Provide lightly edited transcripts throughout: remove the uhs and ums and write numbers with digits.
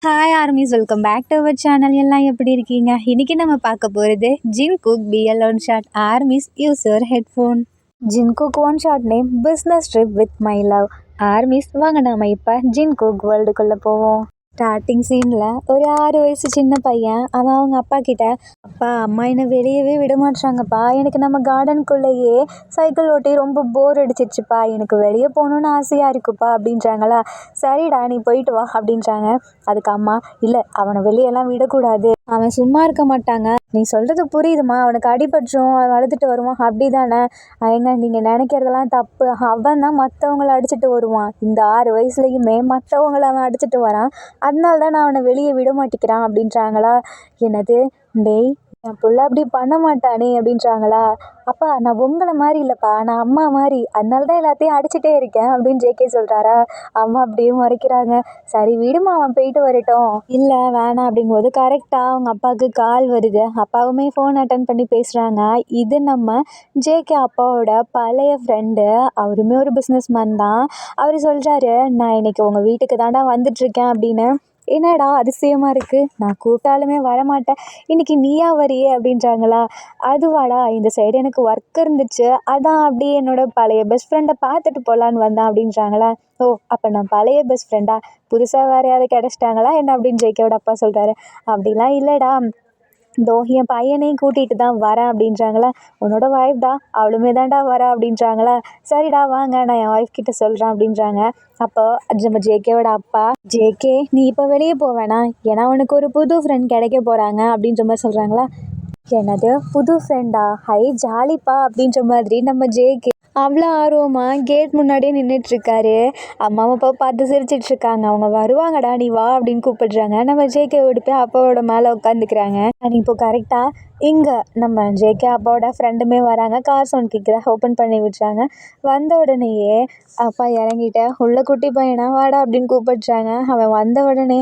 Hi armies, welcome back to our channel. எல்லாம் எப்படி இருக்கீங்க? இன்னைக்கு நம்ம பார்க்க போகிறது Jungkook BL one shot armies user headphone. Jungkook one shot name business trip with my love. Armies வாங்க நம்ம இப்போ ஜின்குக் வேர்ல்டுக்குள்ளே போவோம். ஸ்டார்டிங் சீனில் ஒரு 6 வயசு சின்ன பையன் அவன் அவங்க அப்பா கிட்ட, அப்பா அம்மா என்னை வெளியவே விட மாட்டாங்கப்பா, எனக்கு நம்ம கார்டனுக்குள்ளேயே சைக்கிள் ஓட்டி ரொம்ப போர் அடிச்சிருச்சுப்பா, எனக்கு வெளியே போகணுன்னு ஆசையாக இருக்குப்பா அப்படின்றாங்களா. சரிடா நீ போயிட்டு வா அப்படின்றாங்க. அதுக்கு அம்மா, இல்லை அவனை வெளியெல்லாம் விடக்கூடாது, அவன் சும்மா இருக்க மாட்டாங்க, நீ சொல்கிறது புரியுதுமா, அவனுக்கு அடிபட்டுரும், அவன் அழுதுட்டு வருவான் அப்படி தானே. ஏங்க நீங்கள் நினைக்கிறதெல்லாம் தப்பு, அவன் தான் மற்றவங்கள அடிச்சுட்டு வருவான், இந்த 6 வயசுலேயுமே மற்றவங்கள அவன் அடிச்சுட்டு வரான், அதனால தான் நான் அவனை வெளியே விட மாட்டேங்கிறான் அப்படின்றாங்களா. என்னது, டேய் என் புள்ள அப்படி பண்ண மாட்டானே அப்படின்றாங்களா. அப்பா நான் உங்களை மாதிரி இல்லைப்பா, நான் அம்மா மாதிரி, அதனால தான் எல்லாத்தையும் அடிச்சுட்டே இருக்கேன் அப்படின்னு ஜேகே சொல்கிறாரா. அம்மா அப்படியே மறைக்கிறாங்க. சரி விடுமா, அவன் போயிட்டு வரட்டும். இல்லை வேணாம் அப்படிங்கும்போது கரெக்டாக அவங்க அப்பாவுக்கு கால் வருது. அப்பாவுமே ஃபோன் அட்டன் பண்ணி பேசுகிறாங்க. இது நம்ம ஜேகே அப்பாவோட பழைய ஃப்ரெண்டு, அவருமே ஒரு பிஸ்னஸ் மேன் தான். அவர் சொல்கிறாரு, நான் இன்னைக்கு உங்கள் வீட்டுக்கு தாண்டா வந்துட்டுருக்கேன் அப்படின்னு. என்னடா அதிசயமாக இருக்குது, நான் கூப்பிட்டாலுமே வரமாட்டேன், இன்னைக்கு நீயா வரியே அப்படின்றாங்களா. அதுவாடா, இந்த சைடு எனக்கு ஒர்க் இருந்துச்சு, அதான் அப்படியே என்னோட பழைய பெஸ்ட் ஃப்ரெண்டை பார்த்துட்டு போகலான்னு வந்தேன் அப்படின்றாங்களா. ஓ அப்போ நான் பழைய பெஸ்ட் ஃப்ரெண்டா, புதுசாக வேறு யாராவது கிடச்சிட்டாங்களா என்ன அப்படின்னு ஜேகேவோட அப்பா சொல்கிறாரு. அப்படிலாம் இல்லைடா, இதோ என் பையனையும் கூட்டிகிட்டு தான் வரேன் அப்படின்றாங்களா. உன்னோட ஒய்ஃப் தான், அவளுமே தான்டா வரா அப்படின்றாங்களா. சரிடா வாங்க, நான் என் ஒய்ஃப் கிட்ட சொல்கிறேன் அப்படின்றாங்க. அப்போ நம்ம ஜேகேவோட அப்பா, ஜேகே நீ இப்போ வெளியே போவேணா, ஏன்னா உனக்கு ஒரு புது ஃப்ரெண்ட் கிடைக்க போகிறாங்க அப்படின்ற மாதிரி சொல்கிறாங்களா. என்னது புது ஃப்ரெண்டா, ஹை ஜாலிப்பா அப்படின்ற மாதிரி நம்ம ஜேகே அவ்வளோ ஆர்வமாக கேட் முன்னாடியே நின்றுட்டுருக்காரு. அம்மா அப்பா பார்த்து சிரிச்சிட்ருக்காங்க. அவங்க வருவாங்கடா நீ வா அப்படின்னு கூப்பிடுறாங்க. நம்ம ஜேகே ஓடி போய் அப்பாவோட மேலே உட்காந்துக்கிறாங்க. அண்ட் இப்போ கரெக்டாக இங்கே நம்ம ஜேகே அப்பாவோட ஃப்ரெண்டுமே வராங்க. கார் சவுண்ட் கேட்குற ஓப்பன் பண்ணி விட்டுறாங்க. வந்த உடனேயே அப்பா இறங்கிட்ட உள்ள குட்டி பையனா வாடா அப்படின்னு கூப்பிடுறாங்க. அவன் வந்த உடனே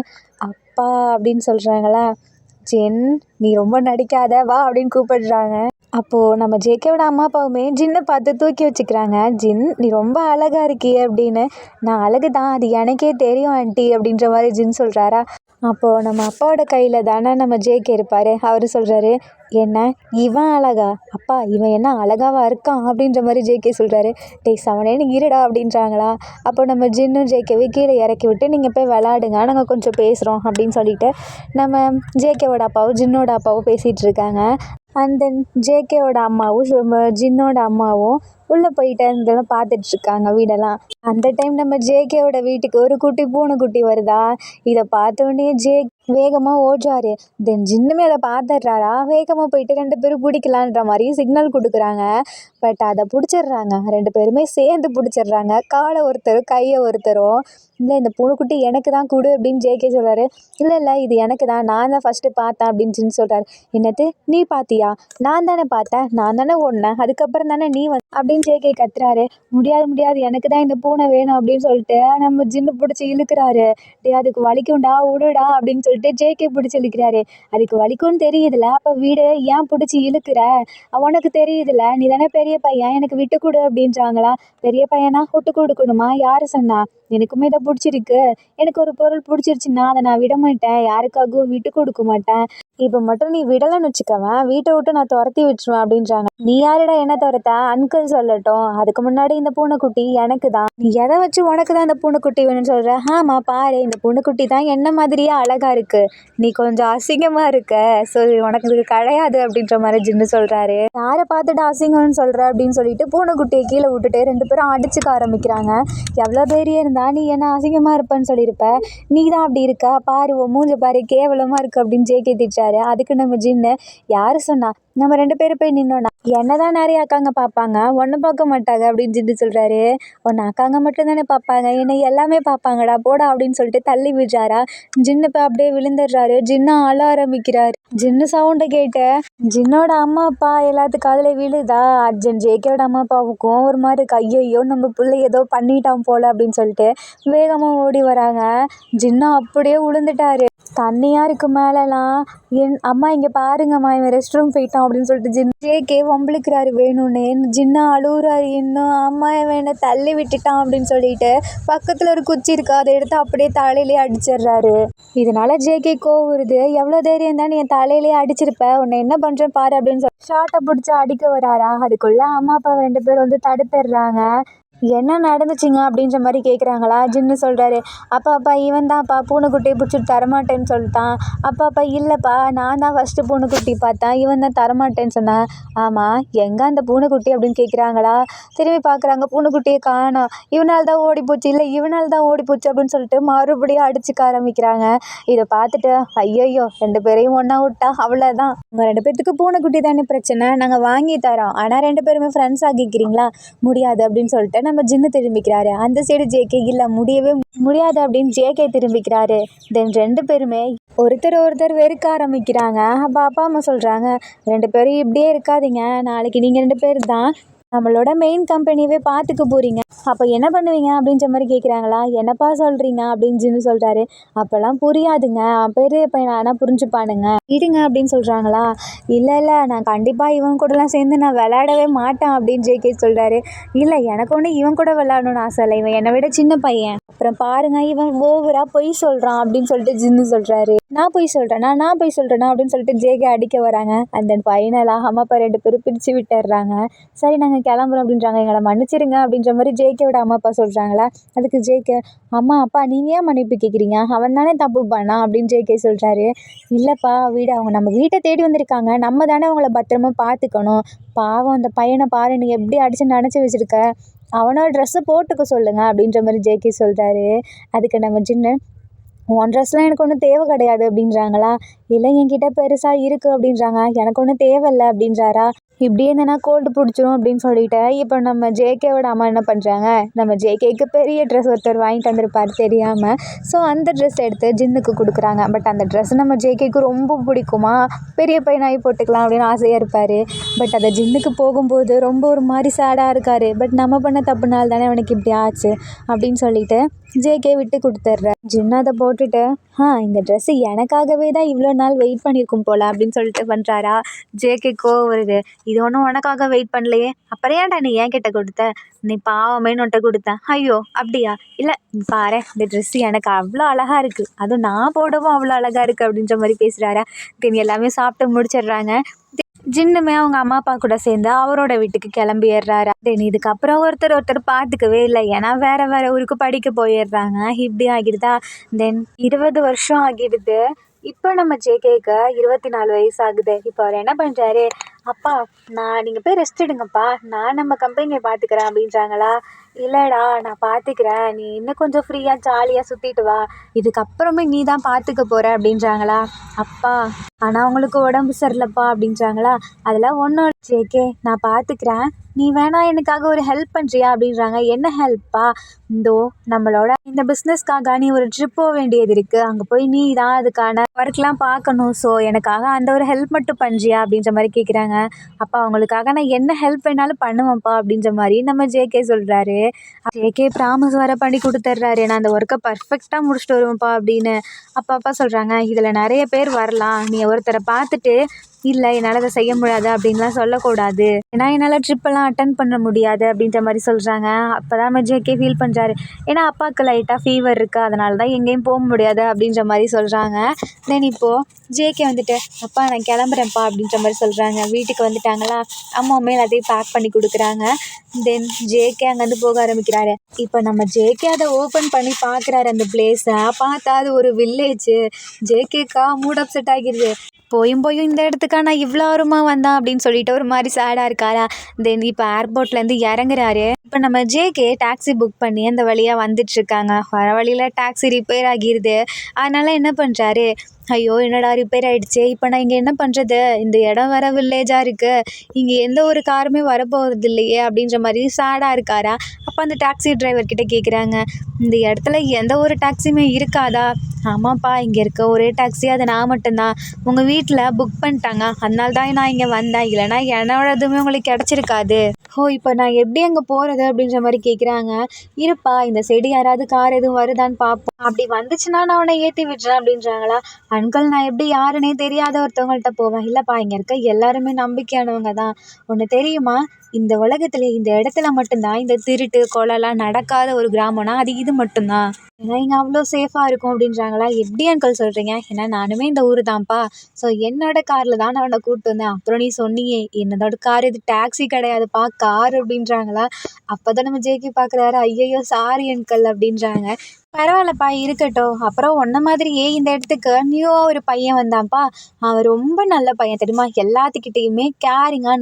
அப்பா அப்படின்னு சொல்கிறாங்களா. ஜின் நீ ரொம்ப நடிக்காத வா அப்படின்னு கூப்பிடுறாங்க. அப்போது நம்ம ஜேகேவோட அம்மா அப்பாவுமே ஜின்னை பார்த்து தூக்கி வச்சுக்கிறாங்க. ஜின் நீ ரொம்ப அழகாக இருக்கியே அப்படின்னு. நான் அழகு தான், அது எனக்கே தெரியும் ஆண்டி அப்படின்ற மாதிரி ஜின் சொல்கிறாரா. அப்போது நம்ம அப்பாவோட கையில் தானே நம்ம ஜேகே இருப்பார். அவர் சொல்கிறாரு, என்ன இவன் அழகா, அப்பா இவன் என்ன அழகாவா இருக்கான் அப்படின்ற மாதிரி ஜேகே சொல்கிறாரு. டேய் செவனே நீ இருடா அப்படின்றாங்களா. அப்போ நம்ம ஜின்னும் ஜேகேவை கீழே இறக்கி விட்டு நீங்கள் போய் விளாடுங்க, நாங்கள் கொஞ்சம் பேசுகிறோம் அப்படின்னு சொல்லிட்டு நம்ம ஜேகேவோட அப்பாவும் ஜின்னோட அப்பாவும் பேசிகிட்டு இருக்காங்க. அண்ட் தென் ஜேகேவோட அம்மாவும் ஜின்னோட அம்மாவும் உள்ளே போயிட்டு இதெல்லாம் பார்த்துட்ருக்காங்க வீடெல்லாம். அந்த டைம் நம்ம ஜேகேவோட வீட்டுக்கு ஒரு குட்டி பூனைக்குட்டி வருதா. இதை பார்த்தோன்னே வேகமாக ஓடுறாரு. தென் ஜின்னுமே அதை பார்த்துடுறாரா. வேகமாக போயிட்டு 2 பேரும் பிடிக்கலான்ற மாதிரி சிக்னல் கொடுக்குறாங்க. பட் அதை பிடிச்சிடுறாங்க, 2 பேருமே சேர்ந்து பிடிச்சிடுறாங்க. காலை ஒருத்தரும் கையை ஒருத்தரும். இல்லை இந்த பூனைக்குட்டி எனக்கு தான் கொடு அப்படின்னு ஜேகே சொல்கிறாரு. இல்லை இல்லை இது எனக்கு தான், நான் தான் ஃபஸ்ட்டு பார்த்தேன் அப்படின்னு ஜின் சொல்கிறாரு. என்னது நீ பார்த்தியா, நான் தானே பார்த்தேன், நான் தானே ஓடினேன், அதுக்கப்புறம் தானே நீ அப்படின்னு ஜேகே கத்துறாரு. முடியாது முடியாது, எனக்கு தான் இந்த பூனை வேணும் அப்படின்னு சொல்லிட்டு நம்ம ஜின்னு பிடிச்சி இழுக்கிறாரு. டே அதுக்கு வலிக்கும்டா விடுடா அப்படின்னு சொல்லிட்டு ஜேகே பிடிச்சி இழுக்கிறாரு. அதுக்கு வலிக்கும்னு தெரியுதுல, அப்போ வீடு ஏன் பிடிச்சி இழுக்கிற, உனக்கு தெரியுதுல, நீ தானே பெரிய பையன், எனக்கு விட்டு கொடு அப்படின்றாங்களா. பெரிய பையனா விட்டு கொடுக்கணுமா, யாரு சொன்னா, எனக்குமே இதை பிடிச்சிருக்கு, எனக்கு ஒரு பொருள் பிடிச்சிருச்சுன்னா அதை நான் விட மாட்டேன், யாருக்காகவும் விட்டு கொடுக்க மாட்டேன், இப்போ மட்டும் நீ விடலைன்னு வச்சுக்கவேன், வீட்டை விட்டு நான் துரத்தி விட்டுருவேன் அப்படின்றாங்க. நீ யாருடா என்ன துரத்த, அன்கிள் சொல்லட்டும், அதுக்கு முன்னாடி இந்த பூனைக்குட்டி எனக்கு தான், நீ எதை வச்சு உனக்கு தான் இந்த பூனைக்குட்டி வேணும்னு சொல்கிற. ஆமாம் பாரு, இந்த பூனைக்குட்டி தான் என்ன மாதிரியே அழகாக இருக்குது, நீ கொஞ்சம் அசிங்கமாக இருக்க, ஸோ உனக்கு இது கிடையாது அப்படின்ற மாதிரி ஜின்னு சொல்கிறாரு. யாரை பார்த்துட்டு அசிங்கம்னு சொல்கிற அப்படின்னு சொல்லிட்டு பூனைக்குட்டியை கீழே விட்டுட்டு 2 பேரும் அடிச்சுக்க ஆரம்பிக்கிறாங்க. எவ்வளோ தைரியம் இருந்தா நீ என்ன அசிங்கமாக இருப்பேன்னு சொல்லியிருப்ப, நீ தான் அப்படி இருக்க பாரு, உன் மூஞ்ச பாரு கேவலமாக இருக்குது அப்படின்னு ஜேகே திட்டாரு. அதுக்கு நம்ம ஜின்னு, யாரு சொன்னா, நம்ம 2 பேரும் போய் நின்னோன்னா என்னதான் நிறைய அக்காங்க பார்ப்பாங்க, ஒன்று பார்க்க மாட்டாங்க அப்படின்னு ஜின்னு சொல்கிறாரு. ஒன்று அக்காங்க மட்டும் தானே பார்ப்பாங்க, என்னை எல்லாமே பார்ப்பாங்கடா போடா அப்படின்னு சொல்லிட்டு தள்ளி விடுறாரா. ஜின்னு போய் அப்படியே விழுந்துடுறாரு. ஜின்னு அழ ஆரம்பிக்கிறாரு. ஜின்னு சவுண்டை கேட்டு ஜின்னோட அம்மா அப்பா எல்லாத்துக்கும் காதில் விழுதா. ஜேகேவோட அம்மா அப்பாவுக்கும் ஒரு மாதிரி இருக்கு, ஐயோ நம்ம பிள்ளை ஏதோ பண்ணிட்டான் போல அப்படின்னு சொல்லிட்டு வேகமாக ஓடி வராங்க. ஜின்னு அப்படியே விழுந்துட்டாரு. தண்ணியாக இருக்கு மேலெலாம். அம்மா இங்கே பாருங்கம்மா, இவன் ரெஸ்ட் ரூம் போயிட்டான் விட்டுட்டான் அப்படின்னு சொல்லிட்டு ஜேகே வம்பிழுக்கிறாரு வேணும்னே. ஜின்னா அழுகுறாரு இன்னும். அம்மா வேணை தள்ளி விட்டுட்டான் அப்படின்னு சொல்லிட்டு பக்கத்தில் ஒரு குச்சி இருக்கு, அதை எடுத்து அப்படியே தலையிலேயே அடிச்சிடுறாரு. இதனால ஜேகே கோவம் வருது. எவ்வளோ தைரியம் தான் நீ என் தலையிலேயே அடிச்சிருப்ப, உன்னை என்ன பண்ணுறேன் பாரு அப்படின்னு சொல்லி ஷார்ட்டை பிடிச்சி அடிக்க வராரா. அதுக்குள்ளே அம்மா அப்பா 2 பேர் வந்து தடுத்துடுறாங்க. என்ன நடந்துச்சுங்க அப்படின்ற மாதிரி கேட்குறாங்களா. ஜின்னு சொல்கிறாரு, அப்பா இவன் தான்ப்பா பூனைக்குட்டியை பிடிச்சிட்டு தரமாட்டேன்னு சொல்லிட்டான். அப்பா இல்லைப்பா, நான் தான் ஃபஸ்ட்டு பூனைக்குட்டி பார்த்தேன், இவன் தான் தரமாட்டேன்னு சொன்னேன். ஆமாம், எங்கே அந்த பூனைக்குட்டி அப்படின்னு கேட்குறாங்களா. திரும்பி பார்க்குறாங்க, பூனைக்குட்டியை காணோம். இவனால் தான் ஓடி போச்சு, இல்லை இவனால் தான் ஓடி போச்சு அப்படின்னு சொல்லிட்டு மறுபடியும் அடிச்சுக்க ஆரம்பிக்கிறாங்க. இதை பார்த்துட்டு ஐயோ 2 பேரையும் ஒன்றா விட்டா அவ்வளோதான், உங்கள் 2 பேர்த்துக்கு பூனைக்குட்டி தானே பிரச்சனை, நாங்கள் வாங்கி தரோம், ஆனால் 2 பேருமே ஃப்ரெண்ட்ஸ் ஆகிக்கிறீங்களா. முடியாது அப்படின்னு சொல்லிட்டு நம்ம ஜின்னு திரும்பிக்கிறாரு. அந்த சைடு ஜேகே இல்லை முடியவே முடியாது அப்படின்னு ஜேகே திரும்பிக்கிறாரு. தென் 2 பேருமே ஒருத்தர் வெறுக்க ஆரம்பிக்கிறாங்க. அப்போ அப்பா அம்மா சொல்கிறாங்க, 2 பேரும் இப்படியே இருக்காதீங்க, நாளைக்கு நீங்கள் 2 பேர் தான் நம்மளோட மெயின் கம்பெனியவே பார்த்துக்க போகிறீங்க, அப்போ என்ன பண்ணுவீங்க அப்படின்ற மாதிரி கேட்குறாங்களா. என்னப்பா சொல்கிறீங்க அப்படின்னு ஜின்னு சொல்கிறாரு. அப்போல்லாம் புரியாதுங்க, பெரிய பையன் ஆனால் புரிஞ்சுப்பானுங்க, இருங்க அப்படின்னு சொல்கிறாங்களா. இல்லை நான் கண்டிப்பாக இவன் கூடலாம் சேர்ந்து நான் விளையாடவே மாட்டேன் அப்படின்னு ஜேகே சொல்கிறாரு. இல்லை எனக்கு ஒன்று இவன் கூட விளையாடணும்னு ஆசை இல்லை, இவன் என்னை விட சின்ன பையன், அப்புறம் பாருங்க இவன் ஓவராக பொய் சொல்கிறான் அப்படின்னு சொல்லிட்டு ஜின்னு சொல்கிறாரு. நான் பொய் சொல்கிறேன்னா அப்படின்னு சொல்லிட்டு ஜேகே அடிக்க வராங்க. அந்த ஃபைனலாக அம்மா அப்பா 2 பேரும் பிரித்து விட்டுடுறாங்க. சரி நாங்கள் கிளம்புறோம் அப்படின்றாங்க. எங்களை மன்னிச்சிருங்க அப்படின்ற மாதிரி ஜேகேவோட அம்மா அப்பா சொல்கிறாங்களா. அதுக்கு ஜேகே, அம்மா அப்பா நீங்கள் ஏன் மன்னிப்பு கேட்குறீங்க, அவன் தானே தப்பு பண்ணான் அப்படின்னு ஜேகே சொல்கிறாரு. இல்லைப்பா வீடு, அவங்க நம்ம வீட்டை தேடி வந்திருக்காங்க, நம்ம தானே அவங்கள பத்திரமா பார்த்துக்கணும், பாவம் அந்த பையனை பாரு நீ எப்படி அடித்து நினச்சி வச்சுருக்க, அவனோட ட்ரெஸ்ஸை போட்டுக்க சொல்லுங்கள் அப்படின்ற மாதிரி ஜேகே சொல்கிறாரு. அதுக்கு நம்ம ஜின்னு, உன் ட்ரெஸ்லாம் எனக்கு ஒன்றும் தேவை கிடையாது அப்படின்றாங்களா. இல்லை என்கிட்ட பெருசாக இருக்குது அப்படின்றாங்க. எனக்கு ஒன்றும் தேவையில்லை அப்படின்றாரா. இப்படி என்னன்னா கோல்டு பிடிச்சிரும் அப்படின்னு சொல்லிட்டு இப்போ நம்ம ஜேகேவோட அம்மா என்ன பண்ணுறாங்க, நம்ம ஜேகேக்கு பெரிய ட்ரெஸ் ஒருத்தர் வாங்கிட்டு வந்திருப்பார் தெரியாமல். ஸோ அந்த ட்ரெஸ் எடுத்து ஜின்னுக்கு கொடுக்குறாங்க. பட் அந்த ட்ரெஸ் நம்ம ஜேகேக்கு ரொம்ப பிடிக்குமா, பெரிய பையனாகி போட்டுக்கலாம் அப்படின்னு ஆசையாக இருப்பார். பட் அதை ஜின்னுக்கு போகும்போது ரொம்ப ஒரு மாதிரி சேடாக இருக்கார். பட் நம்ம பண்ண தப்புனால தானே அவனுக்கு இப்படி ஆச்சு அப்படின்னு சொல்லிட்டு ஜேகே விட்டு கொடுத்துட்ற. ஜின்னு அதை போட்டுட்டு இந்த ட்ரெஸ்ஸு எனக்காகவே தான் இவ்வளோ நாள் வெயிட் பண்ணியிருக்கும் போல் அப்படின்னு சொல்லிட்டு பண்ணுறாரா. ஜேகே கோவம் வருது. இது ஒன்றும் உனக்காக வெயிட் பண்ணலையே, அப்புறம் ஏன்டா நீ ஏன் கிட்ட கொடுத்த, நீ பாவமேன்னு ஒன்ட்ட கொடுத்தேன். ஐயோ அப்படியா, இல்லை பாரு இந்த ட்ரெஸ்ஸு எனக்கு அவ்வளோ அழகாக இருக்குது, அதுவும் நான் போடவும் அவ்வளோ அழகாக இருக்குது அப்படின்ற மாதிரி பேசுகிறாரா. தென் எல்லாமே சாப்பிட்டு முடிச்சிடுறாங்க. ஜின்னுமே அவங்க அம்மா அப்பா கூட சேர்ந்து அவரோட வீட்டுக்கு கிளம்பிடுறாரு. தென் இதுக்கப்புறம் ஒருத்தர் பார்த்துக்கவே இல்லை, ஏன்னா வேற ஊருக்கு படிக்க போயிடுறாங்க. இப்படி ஆகிடுதா. தென் 20 வருஷம் ஆகிடுது. இப்போ நம்ம ஜேகேக்கு 24 வயசு ஆகுது. இப்போ அவர் என்ன பண்ணுறாரு, அப்பா நீங்கள் போய் ரெஸ்ட் எடுங்கப்பா, நான் நம்ம கம்பெனியை பார்த்துக்கிறேன் அப்படின்றாங்களா. இல்லைடா நான் பார்த்துக்கிறேன், நீ இன்னும் கொஞ்சம் ஃப்ரீயாக ஜாலியாக சுற்றிட்டு வா, இதுக்கப்புறமே நீ தான் பார்த்துக்க போகிற அப்படின்றாங்களா. அப்பா ஆனால் அவங்களுக்கு உடம்பு சரியில்லைப்பா அப்படின்றாங்களா. அதெல்லாம் ஒன்றும் ஜேகே நான் பார்த்துக்கிறேன், நீ வேணா எனக்காக ஒரு ஹெல்ப் பண்ணுறியா அப்படின்றாங்க. என்ன ஹெல்ப்பா, நம்மளோட இந்த பிஸ்னஸ்க்காக நீ ஒரு ட்ரிப் போக வேண்டியது இருக்குது, அங்கே போய் நீ தான் அதுக்கான ஒர்க்லாம் பார்க்கணும், ஸோ எனக்காக அந்த ஒரு ஹெல்ப் மட்டும் பண்ணுறியா அப்படின்ற மாதிரி கேட்குறாங்க. அப்பா அவங்களுக்காக நான் என்ன ஹெல்ப் வேணாலும் பண்ணுவேன்ப்பா அப்படின்ற மாதிரி நம்ம ஜேகே சொல்கிறாரு. ஜேகே ப்ராமிஸ் வர பண்ணி கொடுத்துட்றாரு, நான் அந்த ஒர்க்கை பர்ஃபெக்டாக முடிச்சுட்டு வருவேன்ப்பா அப்படின்னு. அப்பா சொல்கிறாங்க, இதில் நிறைய பேர் வரலாம், நீ ஒருத்தரை பார்த்துட்டு இல்லை என்னால் அதை செய்ய முடியாது அப்படின்லாம் சொல்லக்கூடாது, ஏன்னா என்னால் ட்ரிப்பெல்லாம் அட்டன் பண்ண முடியாது அப்படின்ற மாதிரி சொல்கிறாங்க. அப்போ தான் நம்ம ஜேகே ஃபீல் பண்ணுறாரு, ஏன்னா அப்பாவுக்கு லைட்டாக ஃபீவர் இருக்குது, அதனால தான் எங்கேயும் போக முடியாது அப்படின்ற மாதிரி சொல்கிறாங்க. தென் இப்போது ஜேகே வந்துட்டு அப்பா நான் கிளம்புறேன்ப்பா அப்படின்ற மாதிரி சொல்கிறாங்க. வீட்டுக்கு வந்துட்டாங்களா, அம்மாவுமே எல்லாத்தையும் பேக் பண்ணி கொடுக்குறாங்க. தென் ஜேகே அங்கேருந்து போக ஆரம்பிக்கிறாரு. இப்போ நம்ம ஜேகே அதை ஓப்பன் பண்ணி பார்க்குறாரு அந்த பிளேஸை. பார்த்தா அது ஒரு வில்லேஜு. ஜேகேக்கா மூட் அப்செட் ஆகிடுது. போயும் இந்த இடத்துக்கா நான் இவ்வளோ ஆர்வமாக வந்தான் அப்படின்னு சொல்லிட்டு ஒரு மாதிரி சேடாக இருக்காரா. தென் இப்போ ஏர்போர்ட்லேருந்து இறங்குறாரு. இப்போ நம்ம ஜேகே டாக்ஸி புக் பண்ணி அந்த வழியாக வந்துட்டுருக்காங்க. வர வழியில் டாக்ஸி ரிப்பேர் ஆகிடுது. அதனால் என்ன பண்ணுறாரு, ஐயோ என்னடா ரிப்பேர் ஆகிடுச்சு, இப்போ நான் இங்கே என்ன பண்ணுறது, இந்த இடம் வர வில்லேஜாக இருக்குது, இங்கே எந்த ஒரு காருமே வரப்போகிறது இல்லையே அப்படின்ற மாதிரி சேடாக இருக்காரா. அப்போ அந்த டாக்ஸி டிரைவர்கிட்ட கேட்குறாங்க, இந்த இடத்துல எந்த ஒரு டாக்ஸியுமே இருக்காதா. ஆமாப்பா இங்கே இருக்க ஒரே டாக்ஸி அது நான் மட்டும்தான், உங்கள் வீட்டில் புக் பண்ணிட்டாங்க, அதனால தான் நான் இங்கே வந்தேன், இல்லைனா என்னோட எதுவுமே உங்களுக்கு கிடச்சிருக்காது. இப்போ நான் எப்படி அங்கே போகிறது அப்படின்ற மாதிரி கேட்குறாங்க. இருப்பா இந்த சைடு யாராவது கார் எதுவும் வருதான்னு பார்ப்போம், அப்படி வந்துச்சுன்னா நான் உன்னை ஏற்றி விடுறேன் அப்படின்றாங்களா. அங்கிள் நான் எப்படி யாருன்னே தெரியாத ஒருத்தவங்கள்ட்ட போவேன். இல்லைப்பா இங்கே இருக்க எல்லாருமே நம்பிக்கையானவங்க தான். ஒன்று தெரியுமா, இந்த உலகத்துல இந்த இடத்துல மட்டும்தான் இந்த திருட்டு கொலைலாம் நடக்காத ஒரு கிராமம்னா அது இது மட்டும்தான். ஏன்னா இங்கே அவ்வளோ சேஃபாக இருக்கும் அப்படின்றாங்களா. எப்படி அங்கிள் சொல்கிறீங்க? ஏன்னா நானுமே இந்த ஊர் தான்ப்பா. ஸோ என்னோட காரில் தான் நான் அவனை கூப்பிட்டு வந்தேன். அப்புறம் நீ சொன்னியே என்னோட கார் இது டாக்ஸி கிடையாதுப்பா கார் அப்படின்றாங்களா. அப்போ தான் நம்ம ஜேகே பார்க்குறாரு. ஐயையோ சாரி அங்கிள் அப்படின்றாங்க. பரவாயில்லப்பா இருக்கட்டும். அப்புறம் உன்ன மாதிரியே இந்த இடத்துக்கு நியூவா ஒரு பையன் வந்தான்ப்பா. அவன் ரொம்ப நல்ல பையன் தெரியுமா? எல்லாத்துக்கிட்டேயுமே கேரிங்கா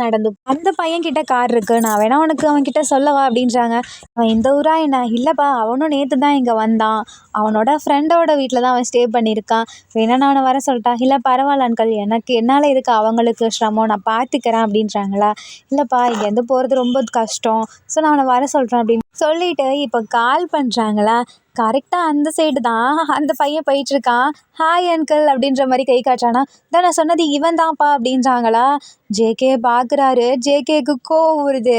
அந்த பையன்கிட்ட கார் இருக்கு. நான் வேணா உனக்கு அவன்கிட்ட சொல்லவா அப்படின்றாங்க. அவன் இந்த ஊரா என்ன? இல்லைப்பா அவனும் நேற்று தான் இங்கே வந்தான். அவனோட ஃப்ரெண்டோட வீட்டில் தான் அவன் ஸ்டே பண்ணியிருக்கான். வேணா நான் அவனை வர சொல்லிட்டா. இல்லை பரவாயில்ல அங்கிள் எனக்கு என்னால் எதுக்கு அவங்களுக்கு சிரமம் நான் பார்த்துக்கிறேன் அப்படின்றாங்களா. இல்லைப்பா இங்கேருந்து போகிறது ரொம்ப கஷ்டம். ஸோ நான் அவனை வர சொல்கிறேன் அப்படின்னு சொல்லிட்டு இப்போ கால் பண்ணுறாங்களா. கரெக்டாக அந்த சைடு தான் அந்த பையன் போயிட்டுருக்கான். ஹாய் அங்கிள் அப்படின்ற மாதிரி கை காட்டுறானா. தான் நான் சொன்னது இவன் தான்ப்பா அப்படின்றாங்களா. ஜேகே பார்க்குறாரு. ஜேகேக்கு கோவம் வருது.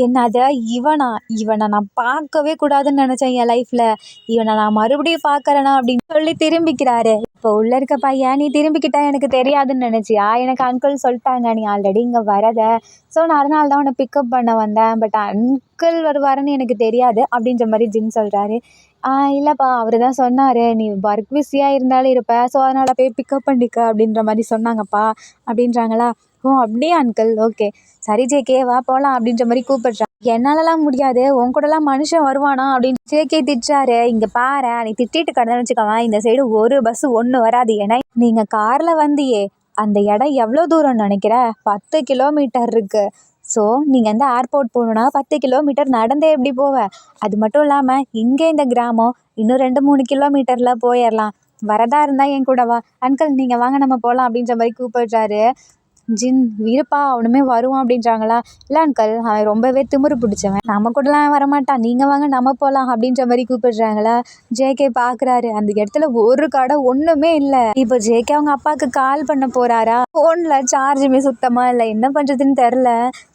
என்னது இவனை நான் பார்க்கவே கூடாதுன்னு நினச்சேன் என் லைஃப்பில். இவனை நான் மறுபடியும் பார்க்குறேனா அப்படின்னு சொல்லி திரும்பிக்கிறாரு. இப்போ உள்ளே இருக்க பையன் நீ திரும்பிக்கிட்டா எனக்கு தெரியாதுன்னு நினச்சியா? எனக்கு அங்கிள் சொல்லிட்டாங்க நீ ஆல்ரெடி இங்கே வரத. ஸோ நான் அதனால தான் உன்னை பிக்கப் பண்ண வந்தேன். பட் அங்கிள் வருவாருன்னு எனக்கு தெரியாது அப்படின்ற மாதிரி ஜின் சொல்கிறாரு. இல்லைப்பா அவர் தான் சொன்னார் நீ ஒர்க் பிஸியாக இருந்தாலும் இருப்ப. ஸோ அதனால் போய் பிக்கப் பண்ணிக்க அப்படின்ற மாதிரி சொன்னாங்கப்பா அப்படின்றாங்களா. ஓ அப்படியே அங்கிள் ஓகே சரி ஜேகே வா போகலாம் அப்படின்ற மாதிரி கூப்பிடுறான். என்னாலலாம் முடியாது உன் கூடலாம் மனுஷன் வருவானா அப்படின்னு ஜேகே திட்டுறாரு. இங்கே பாரு நீ திட்டிட்டு கடந்து வச்சுக்கவா இந்த சைடு ஒரு பஸ்ஸு ஒன்று வராது. ஏன்னா நீங்கள் காரில் வந்தியே அந்த இடம் எவ்வளோ தூரம் நினைக்கிற? 10 கிலோமீட்டர் இருக்குது. ஸோ நீங்கள் வந்து ஏர்போர்ட் போகணுன்னா 10 கிலோமீட்டர் நடந்தே எப்படி போவ? அது மட்டும் இல்லாமல் இங்கே இந்த கிராமம் இன்னும் 2-3 கிலோமீட்டரில் போயிடலாம். வரதா இருந்தால் என் கூட வா. அங்கிள் நீங்கள் வாங்க நம்ம போகலாம் அப்படின்ற மாதிரி கூப்பிடுறாரு. ஜின் இருப்பா அவனுமே வருவான் அப்படின்றாங்களா. இல்லை அங்கிள் அவன் ரொம்பவே திமிரு பிடிச்சவன். நம்ம கூடலாம் வரமாட்டான். நீங்கள் வாங்க நம்ம போகலாம் அப்படின்ற மாதிரி கூப்பிடுறாங்களா. ஜேகே பார்க்குறாரு. அந்த இடத்துல ஒரு கடை ஒன்றுமே இல்லை. இப்போ ஜேகே அவங்க அப்பாவுக்கு கால் பண்ண போகிறாரா. ஃபோனில் சார்ஜுமே சுத்தமாக இல்லை. என்ன பண்ணுறதுன்னு தெரில.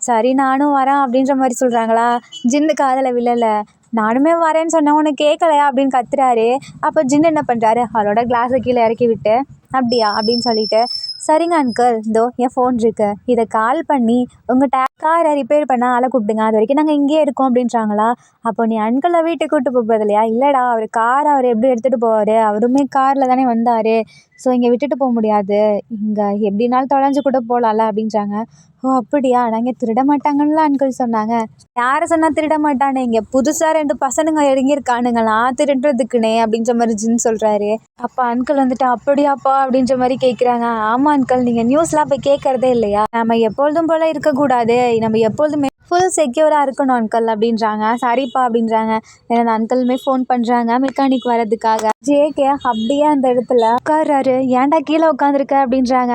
சரி நானும் வரேன் அப்படின்ற மாதிரி சொல்கிறாங்களா. ஜின்னு காதில் விழலை. நானுமே வரேன்னு சொன்னேன் உனக்கு கேட்கலையா அப்படின்னு கத்துறாரு. அப்போ ஜின் என்ன பண்ணுறாரு அவரோட கிளாஸை கீழே இறக்கி விட்டு அப்படியா அப்படின்னு சொல்லிட்டு சரிங்க அங்கிள் இதோ என் ஃபோன் இருக்கு இதை கால் பண்ணி உங்கள் காரை ரிப்பேர் பண்ண ஆளை கூப்பிடுங்க அது வரைக்கும் நாங்கள் இங்கேயே இருக்கோம் அப்படின்றாங்களா. அப்போ நீ அங்கிளை வீட்டுக்கு கூப்பிட்டு போகிறது இல்லையா? இல்லைடா அவர் எப்படி எடுத்துகிட்டு போவார்? அவருமே காரில் தானே வந்தார். ஸோ இங்கே விட்டுட்டு போக முடியாது. இங்கே எப்படினாலும் தொலைஞ்சு கூட போகலாம்ல அப்படின்றாங்க. ஓ அப்படியா நாங்கள் திருட மாட்டாங்கன்னு அங்கிள் சொன்னாங்க. யாரை சொன்னால் திருட மாட்டானே இங்கே புதுசாக 2 பசனுங்க இறங்கியிருக்கானுங்களா திருடுறதுக்குனே அப்படின்ற மாதிரி ஜின் சொல்கிறாரு. அப்போ அங்கிள் வந்துட்டு அப்படியாப்பா அப்படின்ற மாதிரி கேட்குறாங்க. ஆமாம் அங்கிள் நீங்கள் நியூஸ்லாம் போய் கேட்குறதே இல்லையா? நம்ம எப்பொழுதும் போல் இருக்கக்கூடாது. நம்ம எப்பொழுதுமே ஃபுல் செக்யூராக இருக்கணும் அங்கிள் அப்படின்றாங்க. சரிப்பா அப்படின்றாங்க. ஏன்னா அங்கிளுமே ஃபோன் பண்ணுறாங்க மெக்கானிக் வரதுக்காக. ஜேகே அப்படியே அந்த இடத்துல உட்கார்றாரு. ஏன்டா கீழே உட்காந்துருக்க அப்படின்றாங்க.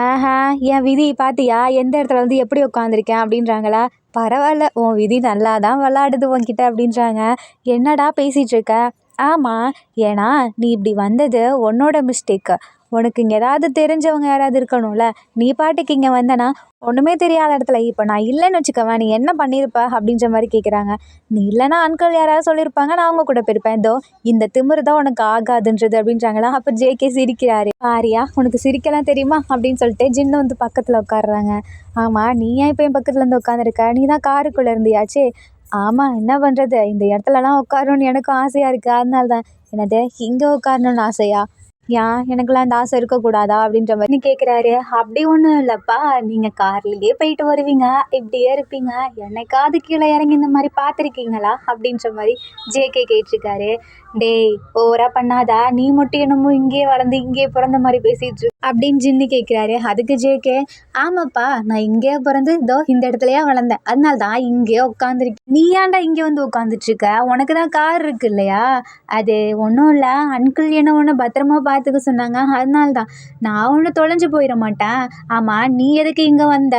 என் விதி பார்த்தியா எந்த இடத்துல வந்து எப்படி உட்காந்துருக்கேன் அப்படின்றாங்களா. பரவாயில்ல உன் விதி நல்லா தான் விளாடுது உன்கிட்ட அப்படின்றாங்க. என்னடா பேசிகிட்டு இருக்க? ஆமாம் ஏன்னா நீ இப்படி வந்தது உன்னோட மிஸ்டேக்கு. உனக்கு இங்கே ஏதாவது தெரிஞ்சவங்க யாராவது இருக்கணும்ல. நீ பாட்டுக்கு இங்கே வந்தனா ஒன்றுமே தெரியாத இடத்துல இப்போ நான் இல்லைன்னு வச்சுக்கவேன் நீ என்ன பண்ணியிருப்ப அப்படின்ற மாதிரி கேட்குறாங்க. நீ இல்லைன்னா அங்கிள் யாராவது சொல்லியிருப்பாங்க நான் அவங்க கூட போயிருப்பேன். இதோ இந்த திமிரு தான் உனக்கு ஆகாதுன்றது அப்படின்றாங்களா. அப்போ ஜேகே சிரிக்கிறாரு. ஆரியா உனக்கு சிரிக்கலாம் தெரியுமா அப்படின்னு சொல்லிட்டு ஜின்னு வந்து பக்கத்தில் உட்காடுறாங்க. ஆமாம் நீ ஏன் இப்போ என் பக்கத்தில் வந்து உட்காந்துருக்க? நீ தான் காருக்குள்ளே இருந்தியாச்சு. ஆமாம் என்ன பண்ணுறது இந்த இடத்துலலாம் உட்காரணும்னு எனக்கும் ஆசையாக இருக்குது. அதனால தான். என்னது இங்கே உட்காரணும்னு ஆசையா? ஏன் எனக்குலாம் அந்த ஆசை இருக்கக்கூடாதா அப்படின்ற மாதிரி கேட்குறாரு. அப்படி ஒன்றும் இல்லைப்பா நீங்கள் கார்லேயே போயிட்டு வருவீங்க இப்படியே இருப்பீங்க என்னைக்காவது கீழே இறங்கி இந்த மாதிரி பார்த்துருக்கீங்களா அப்படின்ற மாதிரி ஜேகே கேட்டிருக்காரு. டேய் ஓவராக பண்ணாதா நீ மட்டும் என்னமோ இங்கேயே வளர்ந்து இங்கேயே பிறந்த மாதிரி பேசிகிட்டு இருக்கு அப்படின்னு ஜின்னு கேட்குறாரு. அதுக்கு ஜேகே ஆமாப்பா நான் இங்கேயே பிறந்து இதோ இந்த இடத்துலையா வளர்ந்தேன் அதனால தான் இங்கேயே உட்காந்துருக்கேன். நீ ஏன்டா இங்கே வந்து உட்காந்துட்ருக்க? உனக்கு தான் கார் இருக்கு இல்லையா? அது ஒன்றும் இல்லை அங்கிள் என்ன ஒன்று பத்திரமா பார்த்துக்க சொன்னாங்க அதனால தான். நான் ஒன்றும் தொலைஞ்சு போயிட மாட்டேன். ஆமாம் நீ எதுக்கு இங்கே வந்த?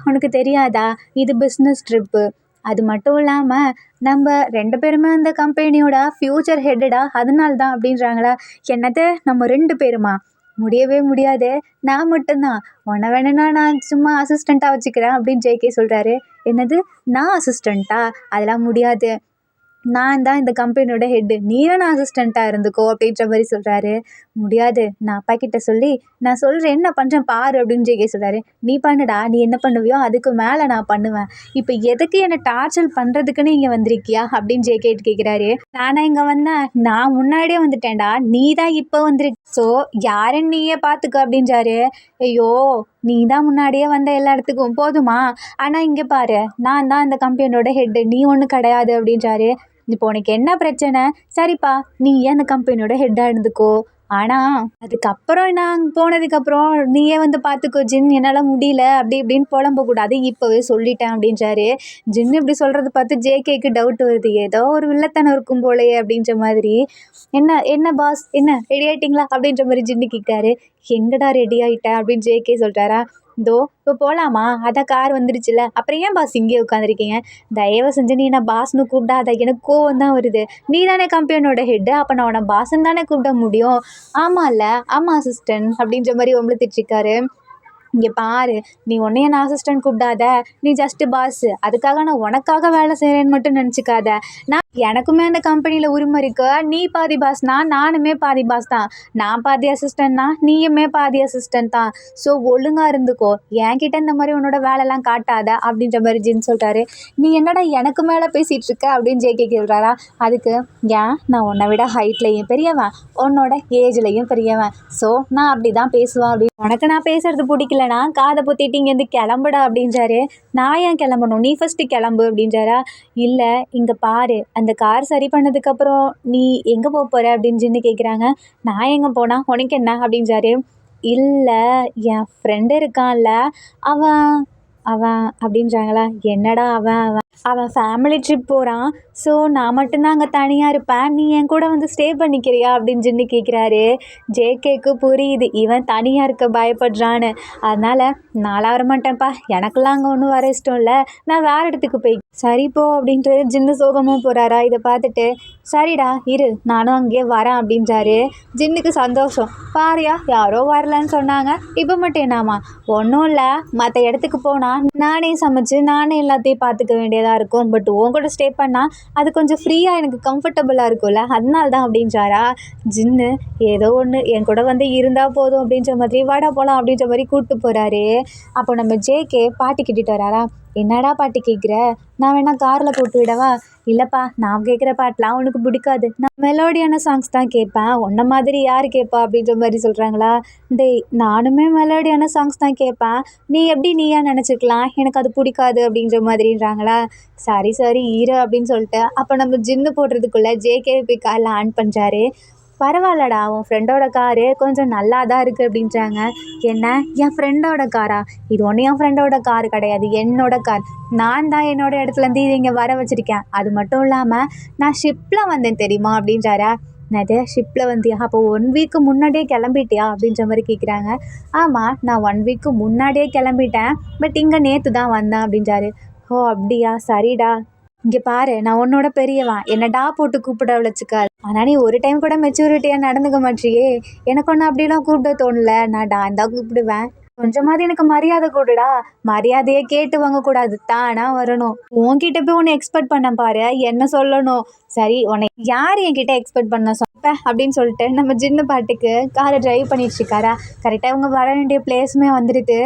உனக்கு தெரியாதா இது பிஸ்னஸ் ட்ரிப்பு. அது மட்டும் இல்லாமல் நம்ம 2 பேருமே அந்த கம்பெனியோட ஃப்யூச்சர் ஹெட்டடா அதனால தான் அப்படின்றாங்களா. என்னது நம்ம 2 பேருமா? முடியவே முடியாது. நான் மட்டும்தான். உன்னை வேணும்னா நான் சும்மா அசிஸ்டண்ட்டாக வச்சுக்கிறேன் அப்படின்னு ஜேகே சொல்கிறாரு. என்னது நான் அசிஸ்டண்ட்டா? அதெல்லாம் முடியாது. நான் தான் இந்த கம்பெனியோட ஹெட்டு, நீ வேணா அசிஸ்டண்ட்டாக இருந்துக்கோ அப்படின்ற மாதிரி சொல்கிறாரு. முடியாது, நான் அப்பா கிட்ட சொல்லி நான் சொல்கிறேன் என்ன பண்ணுறேன் பாரு அப்படின்னு ஜேகே சொல்கிறாரு. நீ பண்ணுடா, நீ என்ன பண்ணுவியோ அதுக்கு மேலே நான் பண்ணுவேன், இப்போ எதுக்கு என்னை டார்ச்சர் பண்ணுறதுக்குன்னு இங்கே வந்திருக்கியா அப்படின்னு ஜேகே கேட்குறாரு. நானா இங்கே வந்தேன், நான் முன்னாடியே வந்துட்டேன்டா, நீ தான் இப்போ வந்துருக்கு, ஸோ யாருன்னு நீயே பார்த்துக்க அப்படின்றாரு. ஐயோ, நீ தான் முன்னாடியே வந்த எல்லா இடத்துக்கும் போதுமா, ஆனால் இங்கே பாரு நான் தான் இந்த கம்பெனியோட ஹெட்டு, நீ ஒன்றும் கிடையாது அப்படின்றாரு. இப்போ உனக்கு என்ன பிரச்சனை, சரிப்பா நீ ஏன் அந்த கம்பெனியோட ஹெட்டாக இருந்துக்கோ, ஆனால் அதுக்கப்புறம் நான் போனதுக்கப்புறம் நீயே வந்து பார்த்துக்கோ ஜின், என்னால் முடியல அப்படி இப்படின்னு புலம்பக்கூடாது, இப்போவே சொல்லிட்டேன் அப்படின்றாரு. ஜின் இப்படி சொல்கிறத பார்த்து ஜேகேக்கு டவுட் வருது, ஏதோ ஒரு வில்லத்தனம் இருக்கும் போலையே அப்படின்ற மாதிரி. என்ன என்ன பாஸ், என்ன ரெடி ஆகிட்டிங்களா அப்படின்ற மாதிரி ஜின்னு கேட்குறாரு. எங்கடா ரெடி ஆகிட்டேன் அப்படின்னு ஜேகே சொல்கிறாரா. இதோ இப்போ போகலாமா, அதான் கார் வந்துடுச்சுல, அப்புறம் ஏன் பாஸ் இங்கே உட்காந்துருக்கீங்க, தயவு செஞ்சு நீ நான் பாஸ்னு கூப்பிடாத, எனக்கு கோவம் தான் வருது, நீ தானே கம்பெனியோட ஹெட்டு, அப்போ நான் உன்னை பாஸ்ன்னு தானே கூப்பிட முடியும். ஆமாம்ல, ஆமாம் அசிஸ்டன்ட் அப்படின்ற மாதிரி ஒம்பளுத்திட்ருக்காரு. இங்கே பாரு, நீ உன்னைய நான் அசிஸ்டன்ட் கூப்பிடாத, நீ ஜஸ்ட்டு பாஸு, அதுக்காக நான் உனக்காக வேலை செய்கிறேன்னு மட்டும் நினச்சிக்காத, நான் எனக்குமே அந்த கம்பெனியில் உரிமை இருக்கு, நீ பாதி பாஸ்னா நானுமே பாதி பாஸ் தான், நான் பாதி அசிஸ்டண்ட்னா நீயுமே பாதி அசிஸ்டன்ட் தான், ஸோ ஒழுங்காக இருந்துக்கோ, என்கிட்ட இந்த மாதிரி உன்னோட வேலைலாம் காட்டாத அப்படின்ற மாதிரி ஜின் சொல்கிறாரு. நீ என்னடா எனக்கு மேலே பேசிகிட்டு இருக்க அப்படின்னு ஜேகே கேட்குறாரா. அதுக்கு ஏன், நான் உன்னை விட ஹைட்லேயும் பெரியவன், உன்னோட ஏஜ்லேயும் பெரியவன், ஸோ நான் அப்படி தான் பேசுவேன், அப்படி உனக்கு நான் பேசுறது பிடிக்கலனா காதை பொத்திட்டு இங்கேருந்து கிளம்புடா அப்படின்றாரு. நான் ஏன் கிளம்பணும், நீ ஃபஸ்ட்டு கிளம்பு அப்படின்றாரா. இல்லை இங்கே பாரு, அந்த கார் சரி பண்ணதுக்கப்புறம் நீ எங்கே போக போகிற அப்படின்னு ஜின்னு கேட்குறாங்க. நான் எங்கே போனால் உனக்கு என்ன அப்படின்றாரு. இல்லை என் ஃப்ரெண்டு இருக்கான்ல, அவன் அவன் அப்படின்றாங்களா. என்னடா அவன் அவன் அவன் ஃபேமிலி ட்ரிப் போகிறான், ஸோ நான் மட்டும்தான் அங்கே தனியாக இருப்பேன், நீ என் கூட வந்து ஸ்டே பண்ணிக்கிறியா அப்படின்னு சொல்லி கேட்குறாரு. ஜேகேக்கு புரியுது இவன் தனியாக இருக்க பயப்படுறான்னு, அதனால் நான்லாம் வரமாட்டேன்ப்பா, எனக்கெல்லாம் அங்கே ஒன்றும் வர இஷ்டம் இல்லை, நான் வேறு இடத்துக்கு போய் சரிப்போ அப்படின்ட்டு ஜின்னு சோகமாக போகிறாரா. இதை பார்த்துட்டு சரிடா இரு நானும் அங்கேயே வரேன் அப்படின்றாரு. ஜின்னுக்கு சந்தோஷம். பாரியா யாரோ வரலன்னு சொன்னாங்க, இப்போ மட்டும் என்னாமா, ஒன்றும் இல்லை, மற்ற இடத்துக்கு போனால் நானே சமைச்சு நானே எல்லாத்தையும் பார்த்துக்க வேண்டியதாக இருக்கும், பட் உன் கூட ஸ்டே பண்ணால் அது கொஞ்சம் ஃப்ரீயாக எனக்கு கம்ஃபர்டபுளாக இருக்கும்ல, அதனால தான் அப்படின்றாரா. ஜின்னு ஏதோ ஒன்று என் கூட வந்து இருந்தால் போதும் அப்படின்ற மாதிரி வாடா போகலாம் அப்படின்ற மாதிரி கூப்பிட்டு போகிறாரு. அப்போ நம்ம ஜேகே பாட்டு கேட்டுட்டு வராரா. என்னடா பாட்டு கேட்குற, நான் வேணா காரில் போட்டு விடவா. இல்லைப்பா, நான் கேட்குற பாட்டெலாம் உனக்கு பிடிக்காது, நான் மெலோடியான சாங்ஸ் தான் கேட்பேன், உன்ன மாதிரி யார் கேட்பா அப்படின்ற மாதிரி சொல்கிறாங்களா. டேய் நானுமே மெலோடியான சாங்ஸ் தான் கேட்பேன், நீ எப்படி நீயா நினச்சிக்கலாம், எனக்கு அது பிடிக்காது அப்படின்ற மாதிரின்றாங்களா. சரி சரி இரு அப்படின்னு சொல்லிட்டு அப்போ நம்ம ஜின்னு போடுறதுக்குள்ளே ஜேகே போய் காரில் ஆன் பண்ணுறாரு. பரவாயில்லடா, உன் ஃப்ரெண்டோட காரு கொஞ்சம் நல்லா தான் இருக்குது அப்படின்றாங்க. என்ன, என் ஃப்ரெண்டோட காரா, இது ஒன்றும் என் ஃப்ரெண்டோட கார் கிடையாது, என்னோட கார், நான் தான் என்னோடய இடத்துலேருந்து இது இங்கே வர வச்சுருக்கேன், அது மட்டும் இல்லாமல் நான் ஷிப்பில் வந்தேன் தெரியுமா அப்படின்றாரா. நிறைய ஷிப்பில் வந்தியா, அப்போ 1 வீக்கு முன்னாடியே கிளம்பிட்டியா அப்படின்ற மாதிரி கேட்குறாங்க. ஆமாம், நான் 1 வீக்கு முன்னாடியே கிளம்பிட்டேன், பட் இங்கே நேற்று தான் வந்தேன் அப்படின்றாரு. ஓ அப்படியா, சரிடா, இங்கே பாரு நான் உன்னோட பெரியவன், என்னடா போட்டு கூப்பிட வச்சுக்காது, ஆனால் நீ ஒரு டைம் கூட மெச்சூரிட்டியாக நடந்துக்க மாட்டியே, எனக்கு ஒன்று அப்படிலாம் கூப்பிட தோணல, நான் டான் தான் கூப்பிடுவேன், கொஞ்சமாவது எனக்கு மரியாதை கொடுடா, மரியாதையை கேட்டு வாங்கக்கூடாது, தானா வரணும், உன்கிட்ட போய் உன்னை எக்ஸ்பெக்ட் பண்ண பாரு, என்ன சொல்லணும், சரி உன்னை யார் என்கிட்ட எக்ஸ்பெக்ட் பண்ண சொப்ப அப்படின்னு சொல்லிட்டு நம்ம ஜின்னு பாட்டுக்கு காரை டிரைவ் பண்ணிட்டு இருக்காரா. கரெக்டாக அவங்க வர வேண்டிய பிளேஸுமே வந்துடுது.